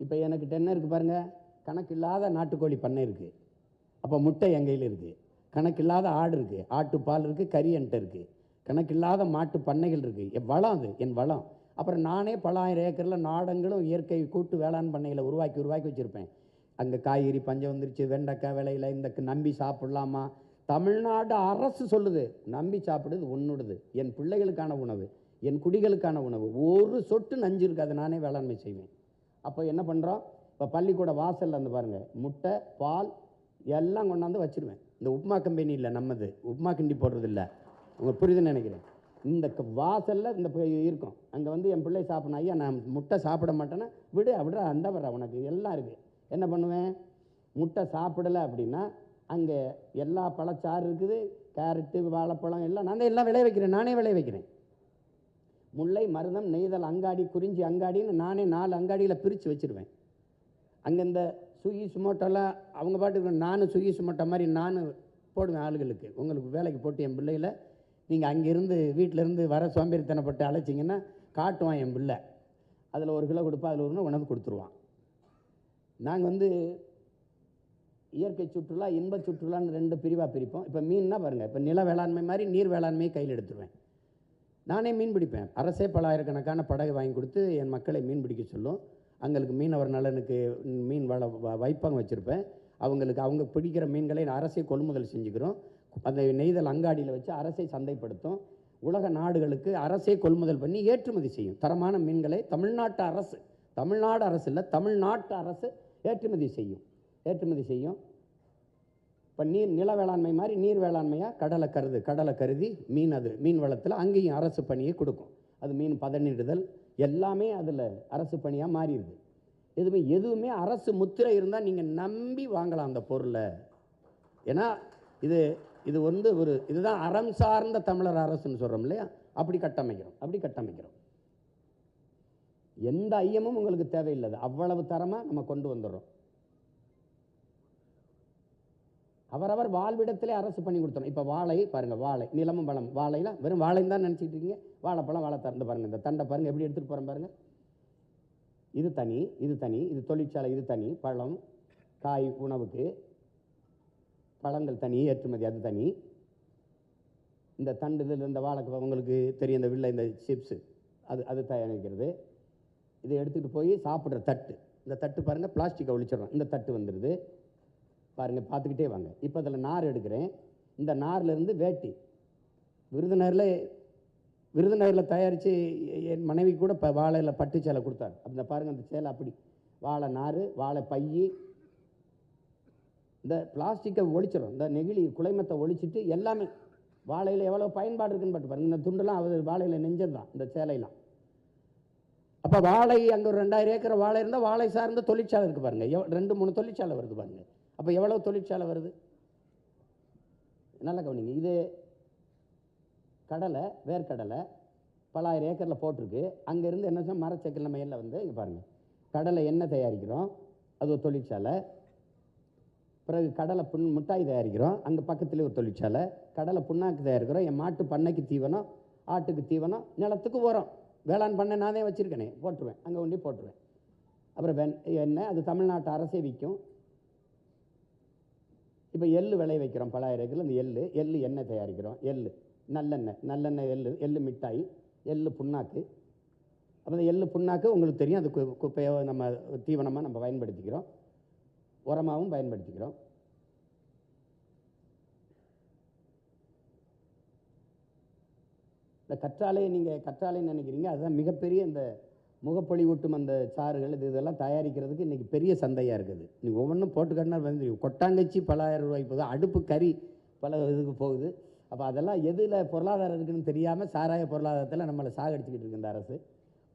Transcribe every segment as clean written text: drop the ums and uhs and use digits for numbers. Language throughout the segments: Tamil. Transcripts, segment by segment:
இப்போ எனக்கிட்ட என்ன இருக்குது பாருங்கள், கணக்கில்லாத நாட்டுக்கோழி பண்ணை இருக்குது. அப்போ முட்டை என் கையில் இருக்குது. கணக்கில்லாத ஆடு இருக்குது, ஆட்டுப்பால் இருக்குது, கறி என்கிட்ட இருக்குது. கணக்கில்லாத மாட்டு பண்ணைகள் இருக்குது. என் வளம் அது, என் வளம். அப்புறம் நானே பல ஆயிரம் ஏக்கரில் நாடங்களும் இயற்கை கூட்டு வேளாண் பண்ணையில் உருவாக்கி வச்சுருப்பேன். அங்கே காய்கறி பஞ்சம் வந்துருச்சு, வெண்டைக்காய் விலையில் இந்த நம்பி சாப்பிட்லாமா? தமிழ்நாடு அரசு சொல்லுது, நம்பி சாப்பிடுது உன்னுடுது, என் பிள்ளைகளுக்கான உணவு, என் குடிகளுக்கான உணவு, ஒரு சொட்டு நஞ்சு இருக்காது, நானே வேளாண்மை செய்வேன். அப்போ என்ன பண்ணுறோம்? இப்போ பள்ளிக்கூட வாசலில் வந்து பாருங்கள், முட்டை பால் எல்லாம் கொண்டாந்து வச்சுருவேன். இந்த உப்புமா கம்பெனி இல்லை நம்மது, உப்புமா கிண்டி போடுறது இல்லை, உங்களுக்கு புரியுதுன்னு நினைக்கிறேன். இந்த வாசலில் இந்த இருக்கும், அங்கே வந்து என் பிள்ளை சாப்பிடணும். ஐயா நான் முட்டை சாப்பிட மாட்டேன்னா விடு, அப்படியே அந்த வர உனக்கு எல்லாம் இருக்குது. என்ன பண்ணுவேன்? முட்டை சாப்பிடலை அப்படின்னா அங்கே எல்லா பழச்சாறு இருக்குது, கேரட்டு வாழைப்பழம் எல்லாம் நான் தான் எல்லாம் விளைய வைக்கிறேன், நானே விளைய வைக்கிறேன். முல்லை மருதம் நெய்தல் அங்காடி குறிஞ்சி அங்காடின்னு நானே 4 அங்காடியில் பிரித்து வச்சுருவேன். அங்கே இந்த சுகி சுமோட்டோலாம் அவங்க பாட்டுக்கு, நானும் சுகி சுமோட்டோ மாதிரி நானும் போடுவேன் ஆளுகளுக்கு. உங்களுக்கு வேலைக்கு போட்டு என் பிள்ளையில் நீங்கள் அங்கேருந்து வீட்டிலேருந்து வர சோம்பேறித்தனப்பட்டு அழைச்சிங்கன்னா காட்டுவான் என் பிள்ளை. அதில் 1 கிலோ கொடுப்பா, அதில் 1 உணவு கொடுத்துருவான். நாங்கள் வந்து இயற்கை சுற்றுலா இன்ப சுற்றுலான்னு 2 பிரிவாக பிரிப்போம். இப்போ மீன்னா பாருங்கள், இப்போ நில வேளாண்மை மாதிரி நீர் வேளாண்மையை கையில் எடுத்துருவேன். நானே மீன் பிடிப்பேன். அரசே பல ஆயிரக்கணக்கான படகு வாங்கி கொடுத்து என் மக்களை மீன் பிடிக்க சொல்லும். அவங்களுக்கு மீனவர் நலனுக்கு மீன் வைப்பங்க வச்சுருப்பேன். அவங்களுக்கு அவங்க பிடிக்கிற மீன்களை அரசே கொள்முதல் செஞ்சுக்கிறோம். அந்த நெய்தல் அங்காடியில் வச்சு அரசை சந்தைப்படுத்தும். உலக நாடுகளுக்கு அரசே கொள்முதல் பண்ணி ஏற்றுமதி செய்யும். தரமான மீன்களை தமிழ்நாட்டு அரசு, தமிழ்நாடு அரசு இல்லை, தமிழ்நாட்டு அரசு ஏற்றுமதி செய்யும். இப்போ நில வேளாண்மை மாதிரி நீர் வேளாண்மையாக கடலை கருதி மீன், அது மீன் வளத்தில் அங்கேயும் அரசு பணியை கொடுக்கும். அது மீன் பதனிடுதல் எல்லாமே அதில் அரசு பணியாக மாறிடுது. எதுவுமே அரசு முத்திரை இருந்தால் நீங்கள் நம்பி வாங்கலாம் அந்த பொருளை. ஏன்னா இது வந்து இதுதான் அறம் சார்ந்த தமிழர் அரசுன்னு சொல்கிறோம் இல்லையா? அப்படி கட்டமைக்கிறோம். எந்த ஐயமும் உங்களுக்கு தேவையில்லை, அவ்வளவு தரமாக நம்ம கொண்டு வந்துடுறோம். அவரவர் வாழ்விடத்திலே அரசு பண்ணி கொடுத்துரும். இப்போ வாழை பாருங்கள், வாழை நிலமும் வளம், வாழைலாம் வெறும் வாழைன்னு தான் நினச்சிட்டு இருக்கீங்க. வாழைப்பழம் வாழை திறந்து பாருங்கள், இந்த தண்டை பாருங்கள் எப்படி எடுத்துகிட்டு போகிறேன் பாருங்கள். இது தனி, இது தொழிற்சாலை, இது தனி. பழம் காய் உணவுக்கு, பழங்கள் தனி, ஏற்றுமதி அது தனி. இந்த தண்டு இந்த வாழைக்கு உங்களுக்கு தெரியும், இந்த வில்லை, இந்த சிப்ஸு அது தயாரிக்கிறது. இதை எடுத்துகிட்டு போய் சாப்பிட்ற தட்டு, இந்த தட்டு பாருங்கள் பிளாஸ்டிக்கை ஒழிச்சிடறோம். இந்த தட்டு வந்துடுது பாருங்கள், பார்த்துக்கிட்டே வாங்க. இப்போ அதில் நார் எடுக்கிறேன். இந்த நார்லேருந்து வேட்டி விருதுநகரில் தயாரித்து என் மனைவி கூட இப்போ வாழையில் பட்டு சேலை கொடுத்தாரு. அந்த பாருங்கள், அந்த சேலை அப்படி வாழை நார், வாழை பை, இந்த பிளாஸ்டிக்கை ஒழிச்சிடும். இந்த நெகிழி குலைமத்தை ஒழிச்சிட்டு எல்லாமே வாழையில் எவ்வளோ பயன்பாடு இருக்குன்னு பார்த்து பாருங்கள். இந்த துண்டெல்லாம் வாழையில் நெஞ்சது தான் இந்த சேலையெல்லாம். அப்போ வாழை அங்கே ஒரு 2000 ஏக்கர் வாழை இருந்தால் வாழை சார்ந்த தொழிற்சாலை இருக்குது பாருங்கள். 2-3 தொழிற்சாலை வருது பாருங்கள். அப்போ எவ்வளோ தொழிற்சாலை வருது, நல்லா கவனிங்க. இது கடலை, வேர்க்கடலை பல ஆயிரம் ஏக்கரில் போட்டிருக்கு. அங்கேருந்து என்ன சொன்னால் மரச்சக்கில் மையில் வந்து இங்கே பாருங்கள், கடலை எண்ணெய் தயாரிக்கிறோம், அது ஒரு தொழிற்சாலை. பிறகு கடலை மிட்டாய் தயாரிக்கிறோம், அங்கே பக்கத்துலேயே ஒரு தொழிற்சாலை. கடலை புண்ணாக்கு தயாரிக்கிறோம். என் மாட்டு பண்ணைக்கு தீவனம், ஆட்டுக்கு தீவனம், நிலத்துக்கு உரம். வேளாண் பண்ணை நானே வச்சுருக்கேனே, போட்டுருவேன், அங்கே ஒண்டி போட்டுருவேன். அப்புறம் எண்ணெய், அது தமிழ்நாட்டு அரசே விற்கும். இப்போ எள்ளு விளைய வைக்கிறோம் பல ஆயிரம் ஏக்கரில். அந்த எள்ளு எண்ணெய் தயாரிக்கிறோம். நல்லெண்ணெய், எள்ளு மிட்டாய், எள்ளு புண்ணாக்கு. அப்போ இந்த எள்ளு புண்ணாக்கு உங்களுக்கு தெரியும், அது குப்பையை நம்ம தீவனமாக நம்ம பயன்படுத்திக்கிறோம், உரமாகவும் பயன்படுத்திக்கிறோம். இந்த கற்றாழையை நீங்கள் கற்றாழைன்னு நினைக்கிறீங்க, அதுதான் மிகப்பெரிய இந்த முகப்பொழிவூட்டும் அந்த சாறுகள் இதெல்லாம் தயாரிக்கிறதுக்கு இன்றைக்கி பெரிய சந்தையாக இருக்குது. நீங்கள் ஒவ்வொன்றும் போட்டுக்கட்டினா வந்து கொட்டாங்கச்சி பல ஆயிரம் ரூபாய்க்கு போகுது, அடுப்பு கறி பல இதுக்கு போகுது. அப்போ அதெல்லாம் எதில் பொருளாதாரம் இருக்குதுன்னு தெரியாமல் சாராய பொருளாதாரத்தில் நம்மளை சாகடிச்சிக்கிட்டு இருக்கு இந்த அரசு.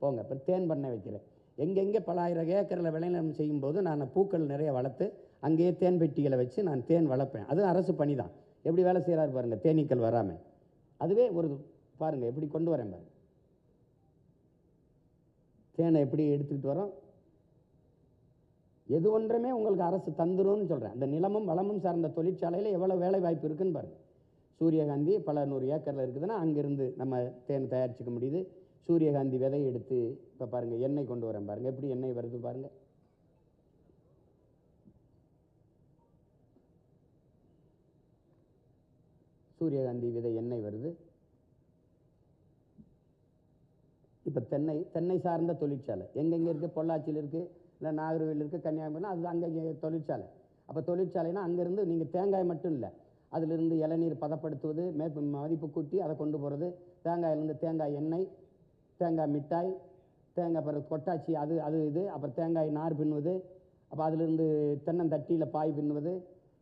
போங்க, இப்போ தேன் பண்ணை வைக்கிறேன். எங்கெங்கே பல ஆயிரம் ஏக்கரில் விளைநிலம் செய்யும்போது நான் பூக்கள் நிறைய வளர்த்து அங்கேயே தேன் பெட்டிகளை வச்சு நான் தேன் வளர்ப்பேன். அது அரசு பணி தான். எப்படி வேலை செய்கிறாரு பாருங்கள், தேனீக்கள் வராமல். அதுவே ஒரு பாருங்கள் எப்படி கொண்டு வரேன் பாருங்கள், தேனை எப்படி எடுத்துக்கிட்டு வரோம். எது ஒன்றுமே உங்களுக்கு அரசு தந்துரும்னு சொல்கிறேன். அந்த நிலமும் வளமும் சார்ந்த தொழிற்சாலையில் எவ்வளோ வேலை வாய்ப்பு இருக்குன்னு பாருங்கள். சூரியகாந்தி பல 100 ஏக்கரில் இருக்குதுன்னா அங்கேருந்து நம்ம தேன் தயாரிச்சிக்க முடியுது. சூரியகாந்தி விதையை எடுத்து இப்போ பாருங்கள் எண்ணெய் கொண்டு வரேன் பாருங்கள், எப்படி எண்ணெய் வருது பாருங்கள். சூரியகாந்தி விதை எண்ணெய் வருது. இப்போ தென்னை சார்ந்த தொழிற்சாலை எங்கெங்கே இருக்குது? பொள்ளாச்சியில் இருக்குது, இல்லை நாகர்கோவில் இருக்குது, கன்னியாகுமரி, அது அங்கே தொழிற்சாலை. அப்போ தொழிற்சாலைனா அங்கேருந்து நீங்கள் தேங்காய் மட்டும் இல்லை, அதிலிருந்து இளநீர் பதப்படுத்துவது, மதிப்பு கூட்டி அதை கொண்டு போகிறது, தேங்காயிலேருந்து தேங்காய் எண்ணெய், தேங்காய் மிட்டாய், தேங்காய் பிறகு கொட்டாச்சி, அது இது, அப்புறம் தேங்காய் நார் பின்னுவது, அப்போ அதிலிருந்து தென்னந்தட்டியில் பாய் பின்னுவது,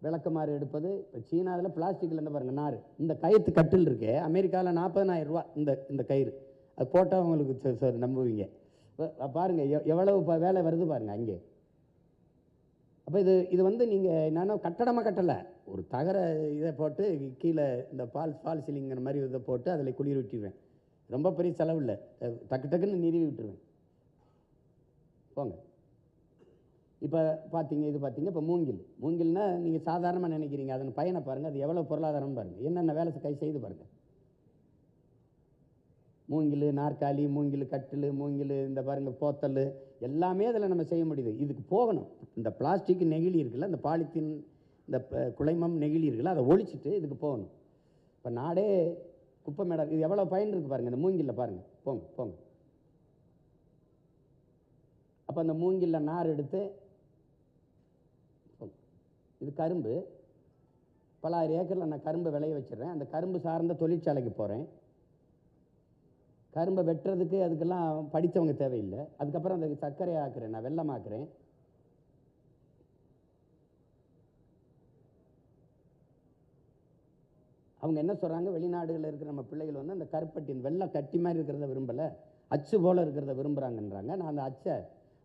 விளக்கமாறு எடுப்பது. இப்போ சீனாவில் பிளாஸ்டிக்கில் என்ன பாருங்கள் நார், இந்த கயிற்று கட்டில் இருக்கே, அமெரிக்காவில் 40,000 ரூபா இந்த கயிறு, அது போட்டால் உங்களுக்கு நம்புவீங்க. பாருங்கள் எவ்வளவு வேலை வருது பாருங்கள் அங்கே. அப்போ இது வந்து நீங்கள் என்னென்னா கட்டடமாக கட்டலை, ஒரு தகர இதை போட்டு கீழே இந்த ஃபால் சீலிங்கிற மாதிரி இதை போட்டு அதில் குளிர் விட்டுருவேன். ரொம்ப பெரிய செலவு இல்லை, டக்குன்னு நிறுவி விட்டுருவேன். போங்க. இப்போ பார்த்தீங்க, இது பார்த்தீங்க. இப்போ மூங்கில்னா நீங்கள் சாதாரணமாக நினைக்கிறீங்க, அதன் பயனை பாருங்கள், அது எவ்வளோ பொருளாதாரம் பாருங்கள், என்னென்ன வேலை கை செய்து பாருங்கள். மூங்கில் நாற்காலி, மூங்கில் கட்டில், மூங்கில் இந்த பாருங்கள் போத்தல், எல்லாமே அதில் நம்ம செய்ய முடியுது. இதுக்கு போகணும். இந்த பிளாஸ்டிக் நெகிழி இருக்குல்ல, இந்த பாலித்தீன், இந்த குலைமம் நெகிழி இருக்குல்ல, அதை ஒழிச்சிட்டு இதுக்கு போகணும். இப்போ நாடே குப்பை மேடம், இது எவ்வளோ பயன் இருக்குது பாருங்கள். இந்த மூங்கிலில் பாருங்கள், போங்க. அப்போ அந்த மூங்கிலில் நார் எடுத்து, இது கரும்பு, பல 1000 ஏக்கரில் நான் கரும்பு விளைய வச்சிடுறேன். அந்த கரும்பு சார்ந்த தொழிற்சாலைக்கு போகிறேன். கரும்பை வெட்டுறதுக்கு அதுக்கெல்லாம் படித்தவங்க தேவையில்லை. அதுக்கப்புறம் அந்த சர்க்கரை ஆக்குறேன், நான் வெல்லமாக்குறேன். அவங்க என்ன சொல்கிறாங்க, வெளிநாடுகளில் இருக்கிற நம்ம பிள்ளைகள் வந்து அந்த கருப்பட்டின் வெள்ளை கட்டி மாதிரி இருக்கிறத விரும்பலை, அச்சு போல் இருக்கிறத விரும்புகிறாங்கன்றாங்க. நான் அந்த அச்சை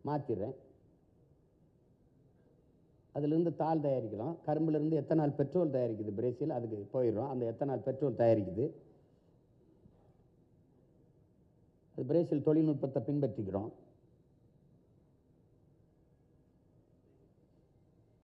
மாற்றிடுறேன். அதிலிருந்து தாள் தயாரிக்கிறோம். கரும்புலேருந்து எத்தனால் பெட்ரோல் தயாரிக்குது பிரேசில், அதுக்கு போயிடுறோம். அந்த எத்தனால் பெட்ரோல் தயாரிக்குது. அது பிரேசில் தொழில்நுட்பத்தை பின்பற்றிக்கிறோம்.